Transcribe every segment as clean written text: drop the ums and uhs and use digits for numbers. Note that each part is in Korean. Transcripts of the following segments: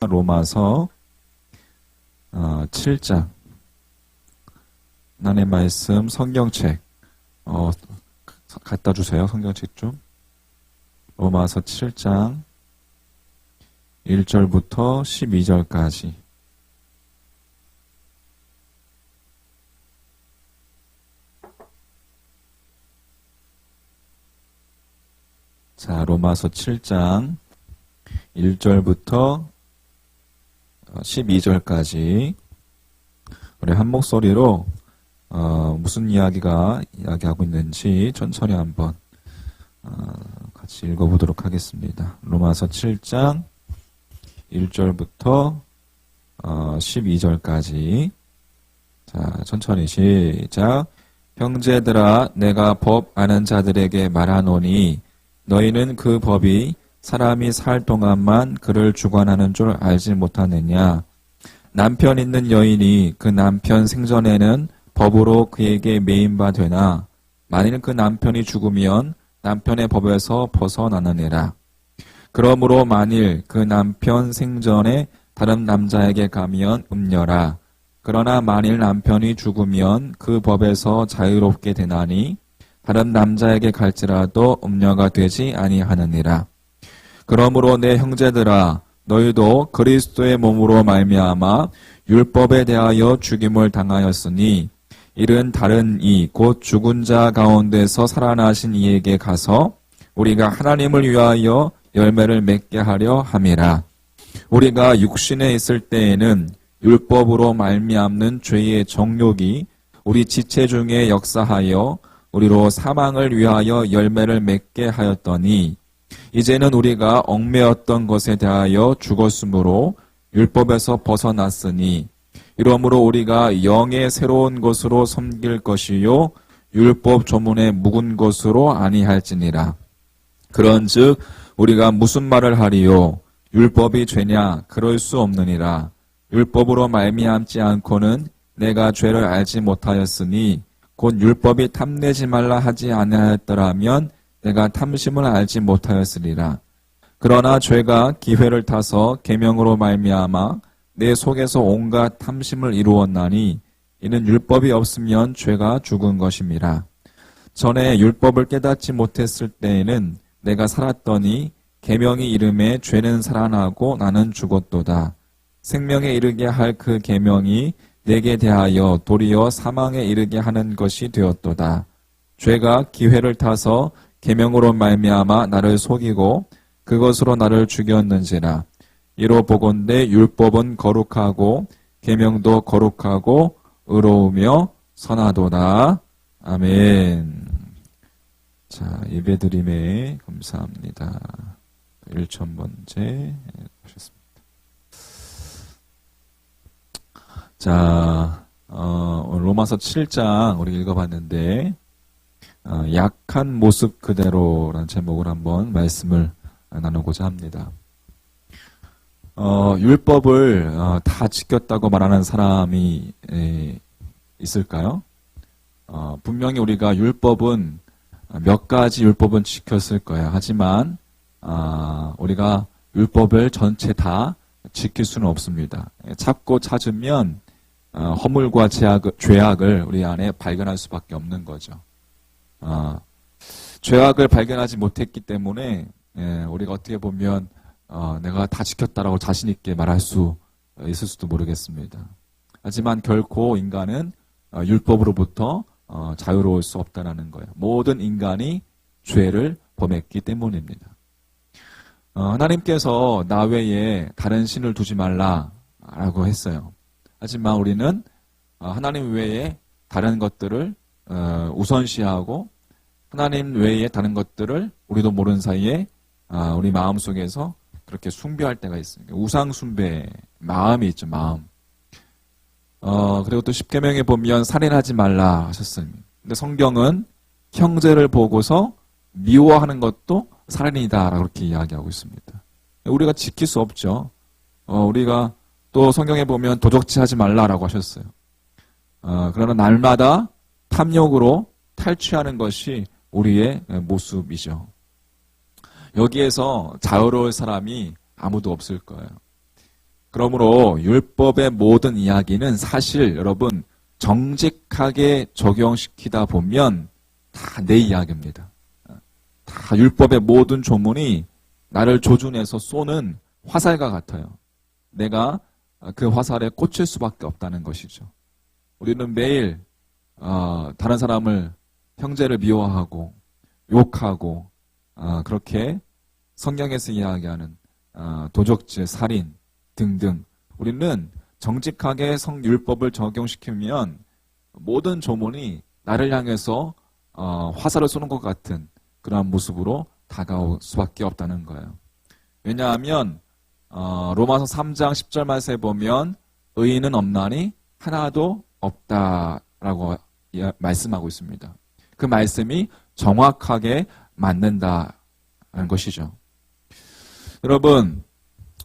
로마서 7장 하나님의 말씀 성경책 갖다 주세요. 성경책 좀. 로마서 7장 1절부터 12절까지. 자, 로마서 7장 1절부터 12절까지 우리 한 목소리로 무슨 이야기하고 있는지 천천히 한번 같이 읽어보도록 하겠습니다. 로마서 7장 1절부터 12절까지. 자, 천천히 시작. 형제들아, 내가 법 아는 자들에게 말하노니 너희는 그 법이 사람이 살 동안만 그를 주관하는 줄 알지 못하느냐. 남편 있는 여인이 그 남편 생전에는 법으로 그에게 매인 바 되나 만일 그 남편이 죽으면 남편의 법에서 벗어나느니라. 그러므로 만일 그 남편 생전에 다른 남자에게 가면 음녀라. 그러나 만일 남편이 죽으면 그 법에서 자유롭게 되나니 다른 남자에게 갈지라도 음녀가 되지 아니하느니라. 그러므로 내 형제들아, 너희도 그리스도의 몸으로 말미암아 율법에 대하여 죽임을 당하였으니 이는 다른 이 곧 죽은 자 가운데서 살아나신 이에게 가서 우리가 하나님을 위하여 열매를 맺게 하려 함이라. 우리가 육신에 있을 때에는 율법으로 말미암는 죄의 정욕이 우리 지체 중에 역사하여 우리로 사망을 위하여 열매를 맺게 하였더니 이제는 우리가 얽매였던 것에 대하여 죽었으므로 율법에서 벗어났으니 이러므로 우리가 영의 새로운 것으로 섬길 것이요 율법 조문에 묵은 것으로 아니할지니라. 그런즉 우리가 무슨 말을 하리요? 율법이 죄냐? 그럴 수 없느니라. 율법으로 말미암지 않고는 내가 죄를 알지 못하였으니 곧 율법이 탐내지 말라 하지 아니하였더라면 내가 탐심을 알지 못하였으리라. 그러나 죄가 기회를 타서 계명으로 말미암아 내 속에서 온갖 탐심을 이루었나니 이는 율법이 없으면 죄가 죽은 것임이라. 전에 율법을 깨닫지 못했을 때에는 내가 살았더니 계명이 이름에 죄는 살아나고 나는 죽었도다. 생명에 이르게 할 그 계명이 내게 대하여 도리어 사망에 이르게 하는 것이 되었도다. 죄가 기회를 타서 계명으로 말미암아 나를 속이고 그것으로 나를 죽였는지라. 이로 보건대 율법은 거룩하고 계명도 거룩하고 의로우며 선하도다. 아멘. 자, 예배드림에 감사합니다. 1000번째 하셨습니다. 자, 오늘 로마서 7장 우리 읽어봤는데 약한 모습 그대로라는 제목을 한번 말씀을 나누고자 합니다. 율법을 다 지켰다고 말하는 사람이 있을까요? 분명히 우리가 율법은 몇 가지 율법은 지켰을 거예요. 하지만 우리가 율법을 전체 다 지킬 수는 없습니다. 찾고 찾으면 허물과 죄악을 우리 안에 발견할 수밖에 없는 거죠. 죄악을 발견하지 못했기 때문에 우리가 어떻게 보면 내가 다 지켰다라고 자신 있게 말할 수 있을 수도 모르겠습니다. 하지만 결코 인간은 율법으로부터 자유로울 수 없다는 거예요. 모든 인간이 죄를 범했기 때문입니다. 하나님께서 나 외에 다른 신을 두지 말라라고 했어요. 하지만 우리는 하나님 외에 다른 것들을 우선시하고 하나님 외에 다른 것들을 우리도 모르는 사이에 우리 마음속에서 그렇게 숭배할 때가 있습니다. 우상 숭배 마음이 있죠. 마음. 그리고 또 십계명에 보면 살인하지 말라 하셨습니다. 근데 성경은 형제를 보고서 미워하는 것도 살인이다라고 그렇게 이야기하고 있습니다. 우리가 지킬 수 없죠. 우리가 또 성경에 보면 도적질 하지 말라라고 하셨어요. 그러나 날마다 탐욕으로 탈취하는 것이 우리의 모습이죠. 여기에서 자유로울 사람이 아무도 없을 거예요. 그러므로 율법의 모든 이야기는 사실 여러분 정직하게 적용시키다 보면 다 내 이야기입니다. 다 율법의 모든 조문이 나를 조준해서 쏘는 화살과 같아요. 내가 그 화살에 꽂힐 수밖에 없다는 것이죠. 우리는 매일 다른 사람을 형제를 미워하고 욕하고 그렇게 성경에서 이야기하는 도적질, 살인 등등 우리는 정직하게 율법을 적용시키면 모든 조문이 나를 향해서 화살을 쏘는 것 같은 그러한 모습으로 다가올 수밖에 없다는 거예요. 왜냐하면 로마서 3장 10절 말씀에 보면 의인은 없나니 하나도 없다라고 말씀하고 있습니다. 그 말씀이 정확하게 맞는다는 것이죠. 여러분,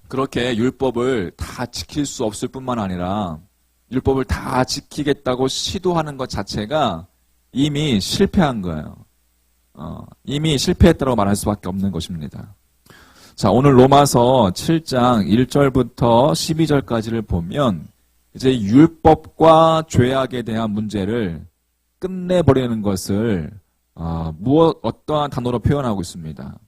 그렇게 율법을 다 지킬 수 없을 뿐만 아니라 율법을 다 지키겠다고 시도하는 것 자체가 이미 실패한 거예요. 이미 실패했다고 말할 수밖에 없는 것입니다. 자, 오늘 로마서 7장 1절부터 12절까지를 보면 이제 율법과 죄악에 대한 문제를 끝내버리는 것을 어떠한 단어로 표현하고 있습니다.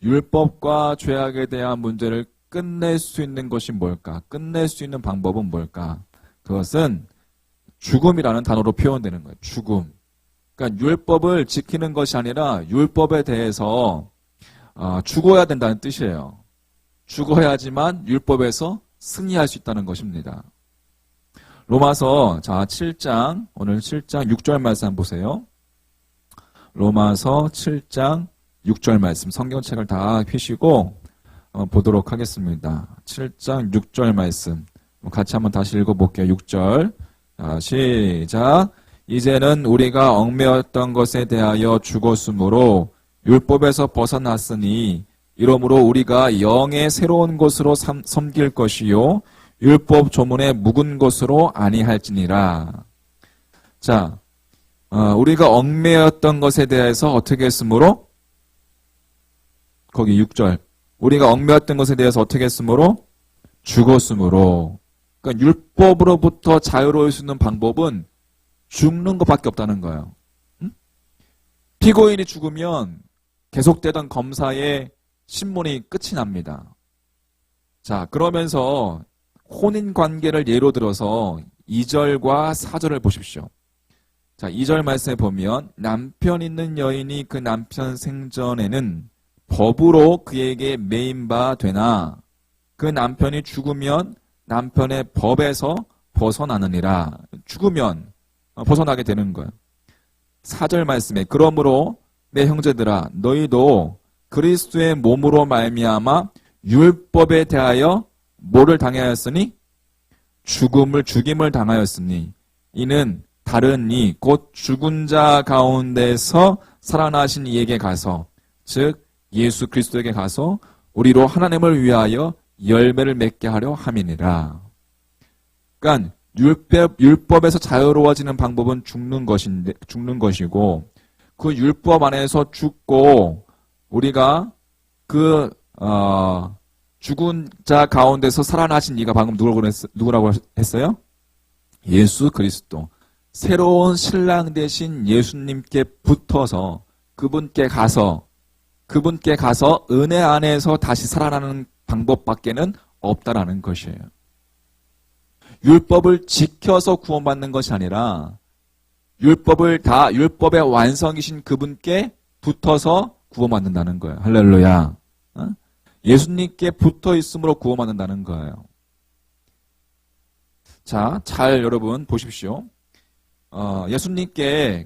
율법과 죄악에 대한 문제를 끝낼 수 있는 것이 뭘까? 끝낼 수 있는 방법은 뭘까? 그것은 죽음이라는 단어로 표현되는 거예요. 죽음. 그러니까 율법을 지키는 것이 아니라 율법에 대해서 죽어야 된다는 뜻이에요. 죽어야지만 율법에서 승리할 수 있다는 것입니다. 로마서 7장 오늘 7장 6절 말씀 한번 보세요. 로마서 7장 6절 말씀 성경책을 다 펴시고 보도록 하겠습니다. 7장 6절 말씀 같이 한번 다시 읽어볼게요. 6절 시작. 이제는 우리가 얽매였던 것에 대하여 죽었으므로 율법에서 벗어났으니 이러므로 우리가 영의 새로운 것으로 섬길 것이요 율법 조문에 묵은 것으로 아니할지니라. 자, 우리가 얽매였던 것에 대해서 어떻게 했으므로? 거기 6절. 우리가 얽매였던 것에 대해서 어떻게 했으므로? 죽었으므로. 그러니까 율법으로부터 자유로울 수 있는 방법은 죽는 것밖에 없다는 거예요. 피고인이 죽으면 계속되던 검사의 신문이 끝이 납니다. 자, 그러면서 혼인관계를 예로 들어서 2절과 4절을 보십시오. 자, 2절 말씀에 보면 남편 있는 여인이 그 남편 생전에는 법으로 그에게 매인 바 되나 그 남편이 죽으면 남편의 법에서 벗어나느니라. 죽으면 벗어나게 되는 거예요. 4절 말씀에 그러므로 내 형제들아 너희도 그리스도의 몸으로 말미암아 율법에 대하여 뭐를 당하였으니? 죽임을 당하였으니 이는 다른 이 곧 죽은 자 가운데서 살아나신 이에게 가서 즉 예수 그리스도에게 가서 우리로 하나님을 위하여 열매를 맺게 하려 함이니라. 그러니까 율법에서 자유로워지는 방법은 죽는 것이고 그 율법 안에서 죽고 우리가 그 죽은 자 가운데서 살아나신 이가 방금 누구라고 했어요? 예수 그리스도. 새로운 신랑 되신 예수님께 붙어서 그분께 가서 은혜 안에서 다시 살아나는 방법밖에는 없다라는 것이에요. 율법을 지켜서 구원받는 것이 아니라 율법의 완성이신 그분께 붙어서 구원받는다는 거예요. 할렐루야. 예수님께 붙어 있음으로 구원받는다는 거예요. 자, 잘 여러분 보십시오. 예수님께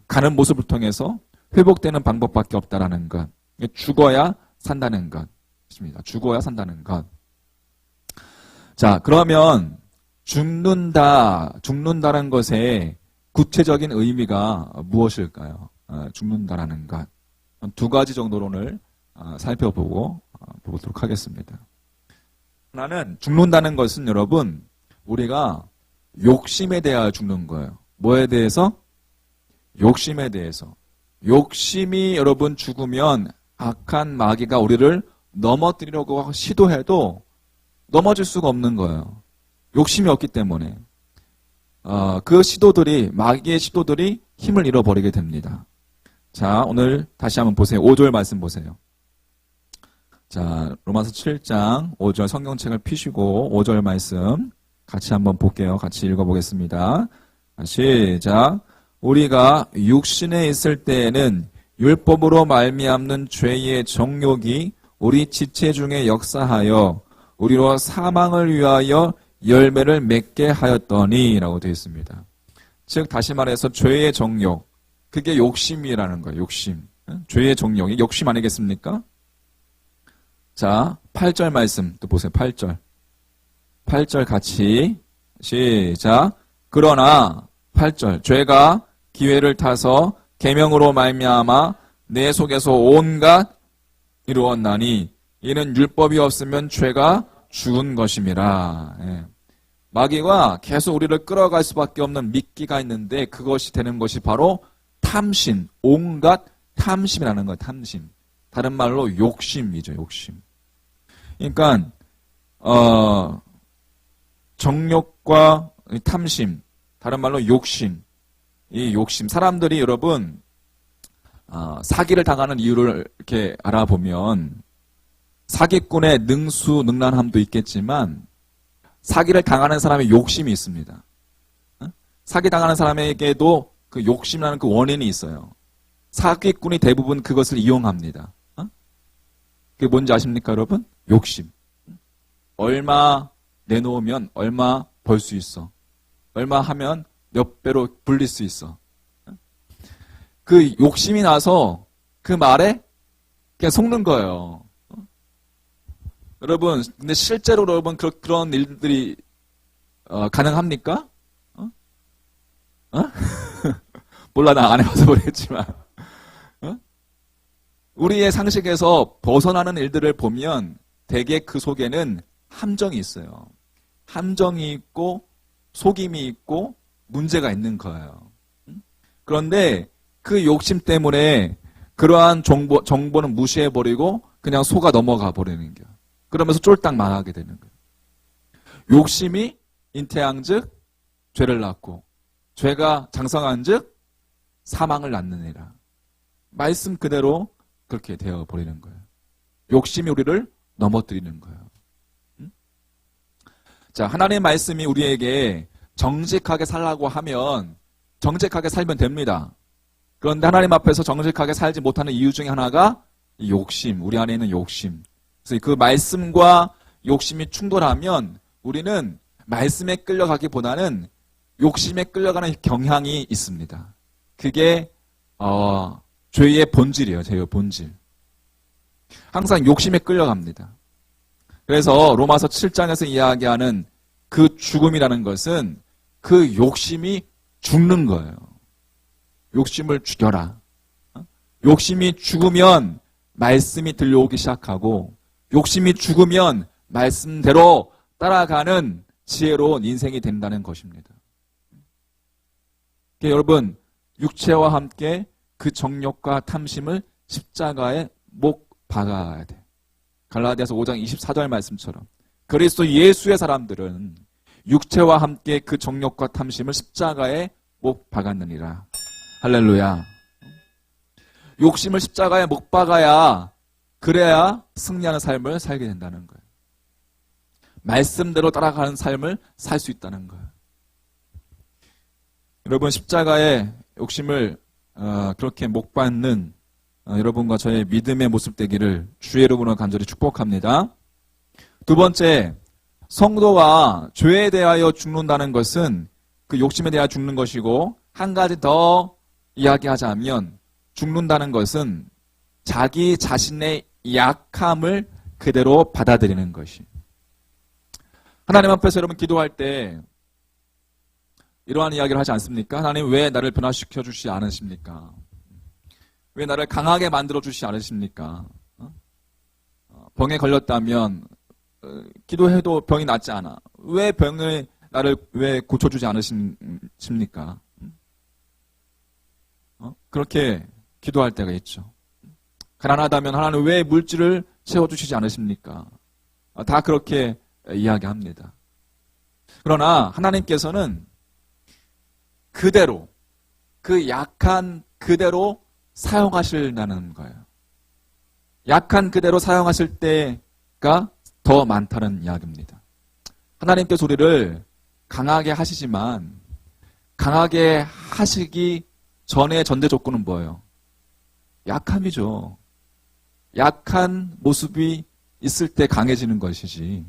가는 모습을 통해서 회복되는 방법밖에 없다라는 것. 죽어야 산다는 것입니다. 죽어야 산다는 것. 자, 그러면 죽는다는 것의 구체적인 의미가 무엇일까요? 죽는다라는 것. 두 가지 정도로 오늘 살펴보도록 하겠습니다. 하나는 죽는다는 것은 여러분 우리가 욕심에 대하여 죽는 거예요. 뭐에 대해서? 욕심에 대해서. 욕심이 여러분 죽으면 악한 마귀가 우리를 넘어뜨리려고 시도해도 넘어질 수가 없는 거예요. 욕심이 없기 때문에. 그 시도들이, 마귀의 시도들이 힘을 잃어버리게 됩니다. 자, 오늘 다시 한번 보세요. 5절 말씀 보세요. 자, 로마서 7장 5절 성경책을 펴시고 5절 말씀 같이 한번 볼게요. 같이 읽어보겠습니다. 시작. 우리가 육신에 있을 때에는 율법으로 말미암는 죄의 정욕이 우리 지체 중에 역사하여 우리로 사망을 위하여 열매를 맺게 하였더니 라고 되어 있습니다. 즉 다시 말해서 죄의 정욕, 그게 욕심이라는 거예요. 욕심. 죄의 정욕이 욕심 아니겠습니까? 자, 8절 말씀 또 보세요. 8절. 8절 같이 시작. 그러나 8절 죄가 기회를 타서 계명으로 말미암아 내 속에서 온갖 이루었나니 이는 율법이 없으면 죄가 죽은 것임이라. 예. 마귀가 계속 우리를 끌어갈 수밖에 없는 미끼가 있는데 그것이 되는 것이 바로 탐심, 온갖 탐심이라는 거예요. 탐심. 다른 말로 욕심이죠. 욕심. 그러니까 정욕과 탐심, 다른 말로 욕심. 이 욕심. 사람들이 여러분 사기를 당하는 이유를 이렇게 알아보면 사기꾼의 능수능란함도 있겠지만 사기를 당하는 사람의 욕심이 있습니다. 사기 당하는 사람에게도 그 욕심이라는 그 원인이 있어요. 사기꾼이 대부분 그것을 이용합니다. 그게 뭔지 아십니까, 여러분? 욕심. 얼마 내놓으면 얼마 벌 수 있어. 얼마 하면 몇 배로 불릴 수 있어. 그 욕심이 나서 그 말에 그냥 속는 거예요. 여러분, 근데 실제로 여러분 그런 일들이 가능합니까? 몰라, 나 안 해봐서 모르겠지만. 우리의 상식에서 벗어나는 일들을 보면 대개 그 속에는 함정이 있어요. 함정이 있고 속임이 있고 문제가 있는 거예요. 그런데 그 욕심 때문에 그러한 정보는 무시해버리고 그냥 속아 넘어가 버리는 거예요. 그러면서 쫄딱 망하게 되는 거예요. 욕심이 잉태한즉 죄를 낳고 죄가 장성한즉 사망을 낳느니라. 말씀 그대로 그렇게 되어버리는 거예요. 욕심이 우리를 넘어뜨리는 거예요. 자, 하나님의 말씀이 우리에게 정직하게 살라고 하면 정직하게 살면 됩니다. 그런데 하나님 앞에서 정직하게 살지 못하는 이유 중에 하나가 이 욕심, 우리 안에 있는 욕심. 그래서 그 말씀과 욕심이 충돌하면 우리는 말씀에 끌려가기보다는 욕심에 끌려가는 경향이 있습니다. 그게 죄의 본질이에요. 죄의 본질. 항상 욕심에 끌려갑니다. 그래서 로마서 7장에서 이야기하는 그 죽음이라는 것은 그 욕심이 죽는 거예요. 욕심을 죽여라. 욕심이 죽으면 말씀이 들려오기 시작하고 욕심이 죽으면 말씀대로 따라가는 지혜로운 인생이 된다는 것입니다. 그러니까 여러분, 육체와 함께 그 정욕과 탐심을 십자가에 못 박아야 돼. 갈라디아서 5장 24절 말씀처럼 그리스도 예수의 사람들은 육체와 함께 그 정욕과 탐심을 십자가에 못 박았느니라. 할렐루야. 욕심을 십자가에 못 박아야 그래야 승리하는 삶을 살게 된다는 거예요. 말씀대로 따라가는 삶을 살 수 있다는 거예요. 여러분, 십자가에 욕심을 그렇게 못 받는 여러분과 저의 믿음의 모습 되기를 주의 이름으로 간절히 축복합니다. 두 번째, 성도가 죄에 대하여 죽는다는 것은 그 욕심에 대하여 죽는 것이고, 한 가지 더 이야기하자면 죽는다는 것은 자기 자신의 약함을 그대로 받아들이는 것이. 하나님 앞에서 여러분 기도할 때 이러한 이야기를 하지 않습니까? 하나님, 왜 나를 변화시켜 주시지 않으십니까? 왜 나를 강하게 만들어 주시지 않으십니까? 병에 걸렸다면 기도해도 병이 낫지 않아. 왜 병을 나를 왜 고쳐주지 않으십니까? 그렇게 기도할 때가 있죠. 가난하다면 하나님 왜 물질을 채워주시지 않으십니까? 다 그렇게 이야기합니다. 그러나 하나님께서는 그대로, 그 약한 그대로 사용하시려는 거예요. 약한 그대로 사용하실 때가 더 많다는 이야기입니다. 하나님께서 우리를 강하게 하시지만 강하게 하시기 전에 전제 조건은 뭐예요? 약함이죠. 약한 모습이 있을 때 강해지는 것이지.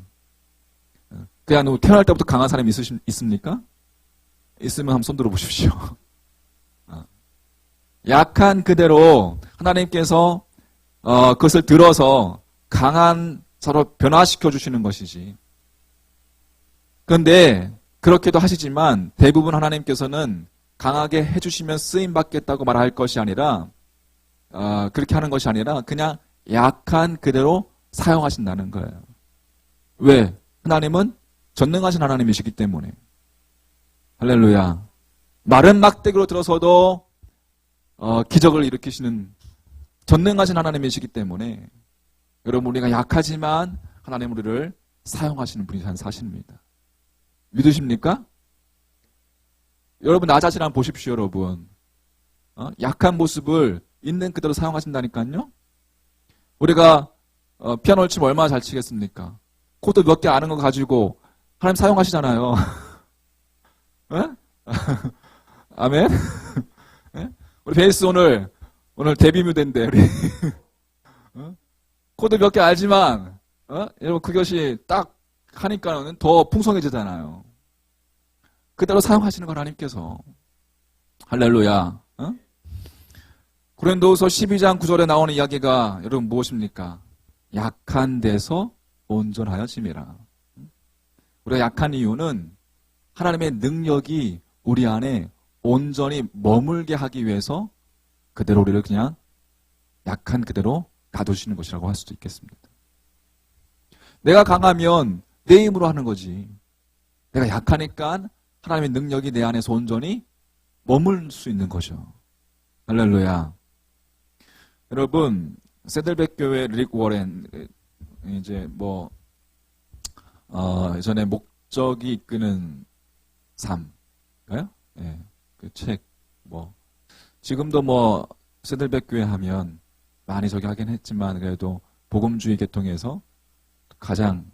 그냥 태어날 때부터 강한 사람이 있습니까? 있으면 한번 손 들어보십시오. 약한 그대로 하나님께서 그것을 들어서 강한 자로 변화시켜 주시는 것이지. 그런데 그렇게도 하시지만 대부분 하나님께서는 강하게 해주시면 쓰임받겠다고 말할 것이 아니라 그렇게 하는 것이 아니라 그냥 약한 그대로 사용하신다는 거예요. 왜? 하나님은 전능하신 하나님이시기 때문에. 할렐루야. 마른 막대기로 들어서도 기적을 일으키시는 전능하신 하나님이시기 때문에 여러분 우리가 약하지만 하나님 우리를 사용하시는 분이 한 사실입니다. 믿으십니까? 여러분 나 자신 한번 보십시오 여러분. 약한 모습을 있는 그대로 사용하신다니까요. 우리가 피아노를 치면 얼마나 잘 치겠습니까? 코드 몇 개 아는 거 가지고 하나님 사용하시잖아요. 아멘? 우리 베이스 오늘 데뷔 뮤대인데 우리 코드 몇 개 알지만 여러분 그것이 딱 하니까는 더 풍성해지잖아요. 그대로 사용하시는 건 하나님께서. 할렐루야. 고린도후서 12장 9절에 나오는 이야기가 여러분 무엇입니까? 약한 데서 온전하여짐이라. 우리가 약한 이유는 하나님의 능력이 우리 안에 온전히 머물게 하기 위해서 그대로 우리를 그냥 약한 그대로 놔두시는 것이라고 할 수도 있겠습니다. 내가 강하면 내 힘으로 하는 거지. 내가 약하니까 하나님의 능력이 내 안에서 온전히 머물 수 있는 거죠. 할렐루야. 여러분, 세들백 교회 릭 워렌, 이제 예전에 목적이 이끄는 삶인가요? 예, 그 책, 지금도 세들백 교회 하면 많이 저기 하긴 했지만 그래도 복음주의 계통에서 가장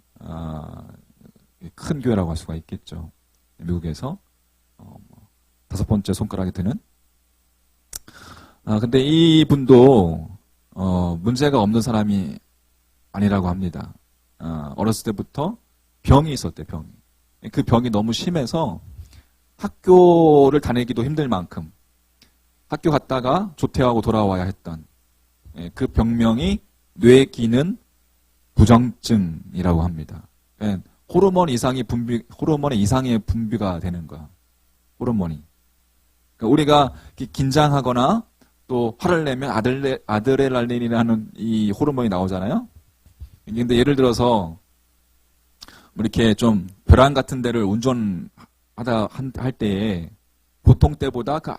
큰 교회라고 할 수가 있겠죠. 미국에서 5번째 손가락에 드는. 근데 이 분도 문제가 없는 사람이 아니라고 합니다. 어렸을 때부터 병이 있었대, 병이. 그 병이 너무 심해서 학교를 다니기도 힘들 만큼 학교 갔다가 조퇴하고 돌아와야 했던 그 병명이 뇌기능 부정증이라고 합니다. 호르몬 이상의 분비가 되는 거야. 호르몬이. 그러니까 우리가 긴장하거나 또 화를 내면 아드레날린이라는 이 호르몬이 나오잖아요. 근데 예를 들어서 이렇게 좀 벼랑 같은 데를 운전하다 할 때에 보통 때보다 그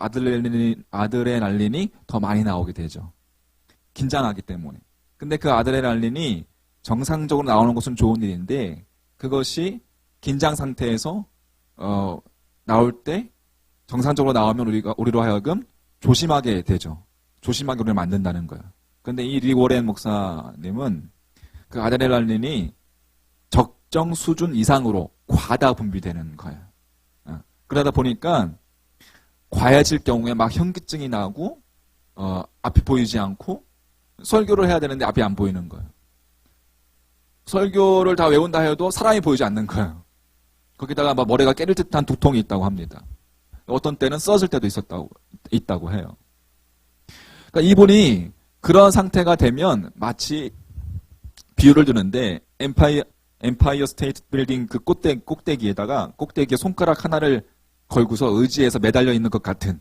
아드레날린이 더 많이 나오게 되죠. 긴장하기 때문에. 근데 그 아드레날린이 정상적으로 나오는 것은 좋은 일인데 그것이 긴장 상태에서 나올 때 정상적으로 나오면 우리로 하여금 조심하게 되죠. 조심하게 우리를 만든다는 거예요. 그런데 이 리 워렌 목사님은 그 아드레날린이 적정 수준 이상으로 과다 분비되는 거예요. 그러다 보니까 과해질 경우에 막 현기증이 나고 앞이 보이지 않고 설교를 해야 되는데 앞이 안 보이는 거예요. 설교를 다 외운다 해도 사람이 보이지 않는 거예요. 거기다가 막 머리가 깨질 듯한 두통이 있다고 합니다. 어떤 때는 써질 때도 있다고 해요. 그러니까 이분이 그런 상태가 되면 마치 비유를 드는데 엠파이어 스테이트 빌딩 그 꼭대기에 손가락 하나를 걸고서 의지해서 매달려 있는 것 같은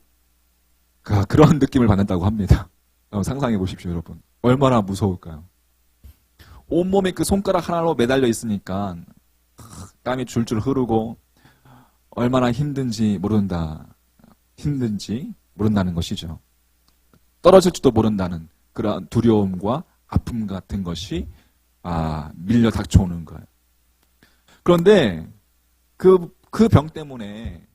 그런 느낌을 받는다고 합니다. 상상해 보십시오, 여러분. 얼마나 무서울까요? 온몸이 그 손가락 하나로 매달려 있으니까 땀이 줄줄 흐르고 얼마나 힘든지 모른다는 것이죠. 떨어질지도 모른다는 그러한 두려움과 아픔 같은 것이 밀려 닥쳐오는 거예요. 그런데 그 병 때문에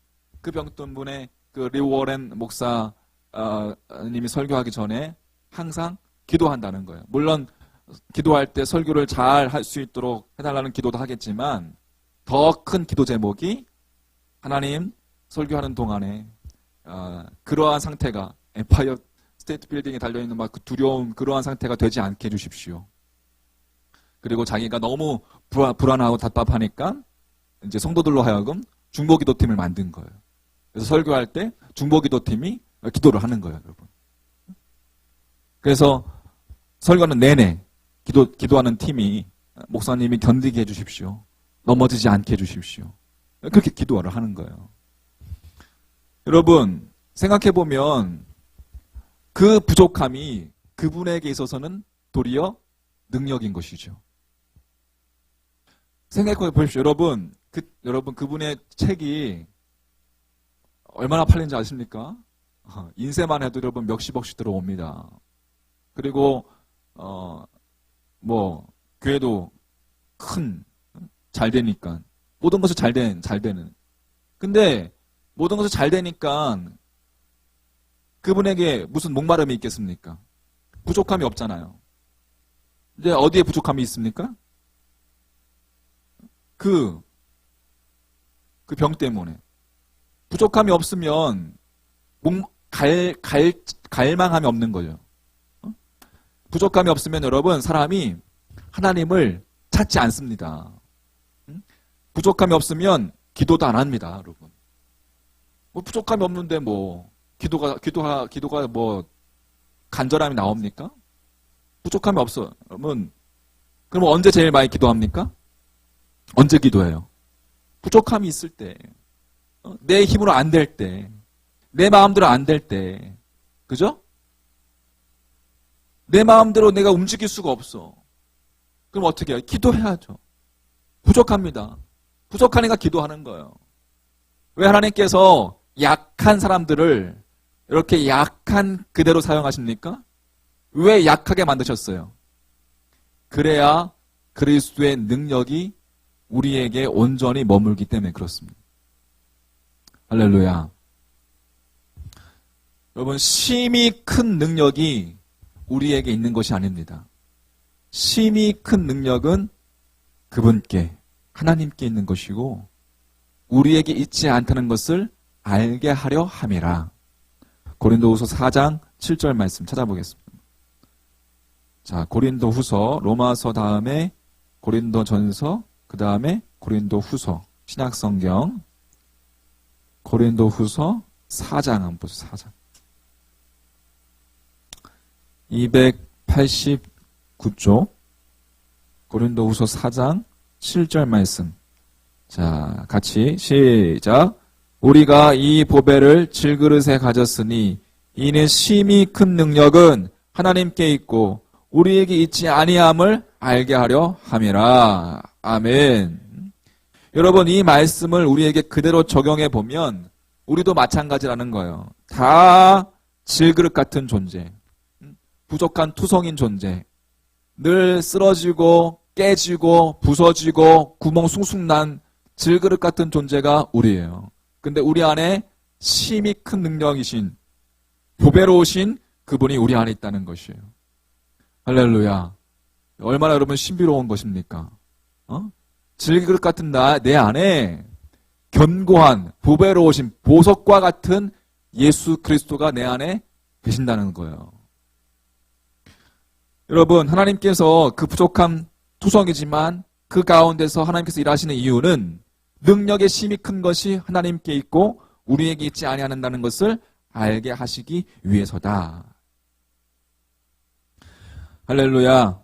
그 리워렌 목사님이 설교하기 전에 항상 기도한다는 거예요. 물론 기도할 때 설교를 잘 할 수 있도록 해달라는 기도도 하겠지만 더 큰 기도 제목이 하나님 설교하는 동안에 그러한 상태가 엠파이어 스테이트 빌딩에 달려있는 막 그 두려움 그러한 상태가 되지 않게 해주십시오. 그리고 자기가 너무 불안하고 답답하니까 이제 성도들로 하여금 중보기도팀을 만든 거예요. 그래서 설교할 때 중보기도팀이 기도를 하는 거예요, 여러분. 그래서 설교하는 내내 기도하는 팀이 목사님이 견디게 해주십시오. 넘어지지 않게 해주십시오. 그렇게 기도를 하는 거예요. 여러분, 생각해보면 그 부족함이 그분에게 있어서는 도리어 능력인 것이죠. 생각해 보십시오. 여러분 그분의 책이 얼마나 팔린지 아십니까? 인쇄만 해도 여러분 몇십억씩 들어옵니다. 그리고 교회도 잘 되니까 모든 것이 잘 되는. 근데 모든 것이 잘 되니까 그분에게 무슨 목마름이 있겠습니까? 부족함이 없잖아요. 이제 어디에 부족함이 있습니까? 그 병 때문에. 부족함이 없으면 갈망함이 없는 거죠. 부족함이 없으면 여러분 사람이 하나님을 찾지 않습니다. 부족함이 없으면 기도도 안 합니다, 여러분. 부족함이 없는데 기도가 간절함이 나옵니까? 부족함이 없어. 그러면 언제 제일 많이 기도합니까? 언제 기도해요? 부족함이 있을 때, 내 힘으로 안 될 때, 내 마음대로 안 될 때, 그죠? 내 마음대로 내가 움직일 수가 없어. 그럼 어떻게 해요? 기도해야죠. 부족합니다. 부족하니까 기도하는 거예요. 왜 하나님께서 약한 사람들을 이렇게 약한 그대로 사용하십니까? 왜 약하게 만드셨어요? 그래야 그리스도의 능력이 우리에게 온전히 머물기 때문에 그렇습니다. 할렐루야. 여러분, 심히 큰 능력이 우리에게 있는 것이 아닙니다. 심히 큰 능력은 그분께, 하나님께 있는 것이고 우리에게 있지 않다는 것을 알게 하려 함이라. 고린도후서 4장 7절 말씀 찾아보겠습니다. 자, 고린도후서, 로마서 다음에 고린도전서, 그 다음에 고린도후서, 신약성경, 고린도후서 4장 한번 보세요. 4장. 289쪽 고린도후서 4장 7절 말씀. 자, 같이 시작. 우리가 이 보배를 질그릇에 가졌으니 이는 심히 큰 능력은 하나님께 있고 우리에게 있지 아니함을 알게 하려 함이라. 아멘. 여러분, 이 말씀을 우리에게 그대로 적용해 보면 우리도 마찬가지라는 거예요. 다 질그릇 같은 존재, 부족한 투성인 존재, 늘 쓰러지고 깨지고 부서지고 구멍 숭숭 난 질그릇 같은 존재가 우리예요. 근데 우리 안에 심히 큰 능력이신, 보배로우신 그분이 우리 안에 있다는 것이에요. 할렐루야. 얼마나 여러분 신비로운 것입니까? 질그릇 같은 내 안에 견고한 보배로우신 보석과 같은 예수 그리스도가 내 안에 계신다는 거예요. 여러분, 하나님께서 그 부족한 투성이지만 그 가운데서 하나님께서 일하시는 이유는 능력의 심히 큰 것이 하나님께 있고 우리에게 있지 아니하는다는 것을 알게 하시기 위해서다. 할렐루야.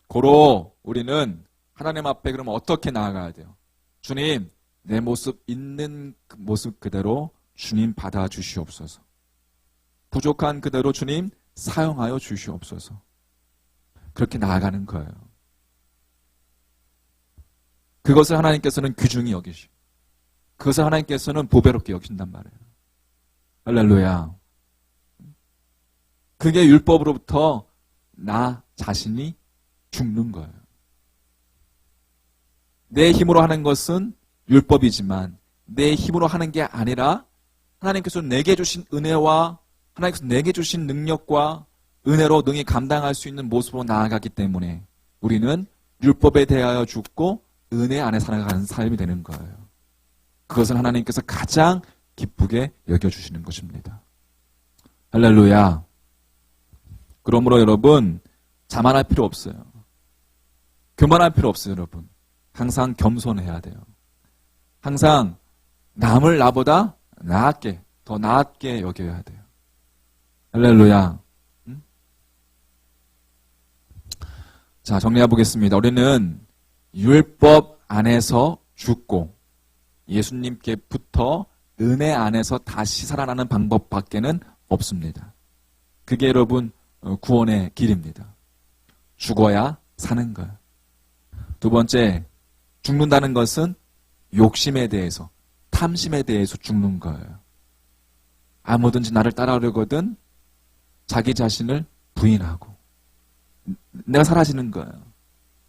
고로 우리는 하나님 앞에 그러면 어떻게 나아가야 돼요? 주님, 내 모습 있는 모습 그대로 주님 받아 주시옵소서. 부족한 그대로 주님 사용하여 주시옵소서. 그렇게 나아가는 거예요. 그것을 하나님께서는 귀중히 여기시고 그것을 하나님께서는 보배롭게 여기신단 말이에요. 할렐루야. 그게 율법으로부터 나 자신이 죽는 거예요. 내 힘으로 하는 것은 율법이지만 내 힘으로 하는 게 아니라 하나님께서 내게 주신 은혜와 하나님께서 내게 주신 능력과 은혜로 능히 감당할 수 있는 모습으로 나아가기 때문에 우리는 율법에 대하여 죽고 은혜 안에 살아가는 삶이 되는 거예요. 그것은 하나님께서 가장 기쁘게 여겨주시는 것입니다. 할렐루야. 그러므로 여러분 자만할 필요 없어요. 교만할 필요 없어요. 여러분 항상 겸손해야 돼요. 항상 남을 나보다 더 나았게 여겨야 돼요. 할렐루야. 자, 정리해 보겠습니다. 우리는 율법 안에서 죽고 예수님께 붙어 은혜 안에서 다시 살아나는 방법밖에는 없습니다. 그게 여러분 구원의 길입니다. 죽어야 사는 거예요. 두 번째, 죽는다는 것은 욕심에 대해서, 탐심에 대해서 죽는 거예요. 아무든지 나를 따라오려거든 자기 자신을 부인하고 내가 사라지는 거예요.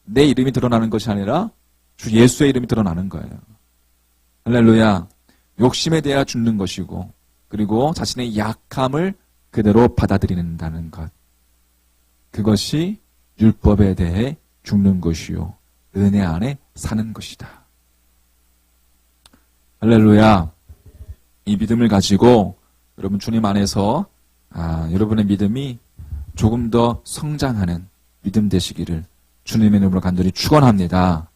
내 이름이 드러나는 것이 아니라 주 예수의 이름이 드러나는 거예요. 할렐루야. 욕심에 대하여 죽는 것이고 그리고 자신의 약함을 그대로 받아들인다는 것. 그것이 율법에 대해 죽는 것이요 은혜 안에 사는 것이다. 할렐루야. 이 믿음을 가지고 여러분 주님 안에서 여러분의 믿음이 조금 더 성장하는 믿음 되시기를 주님의 이름으로 간절히 축원합니다.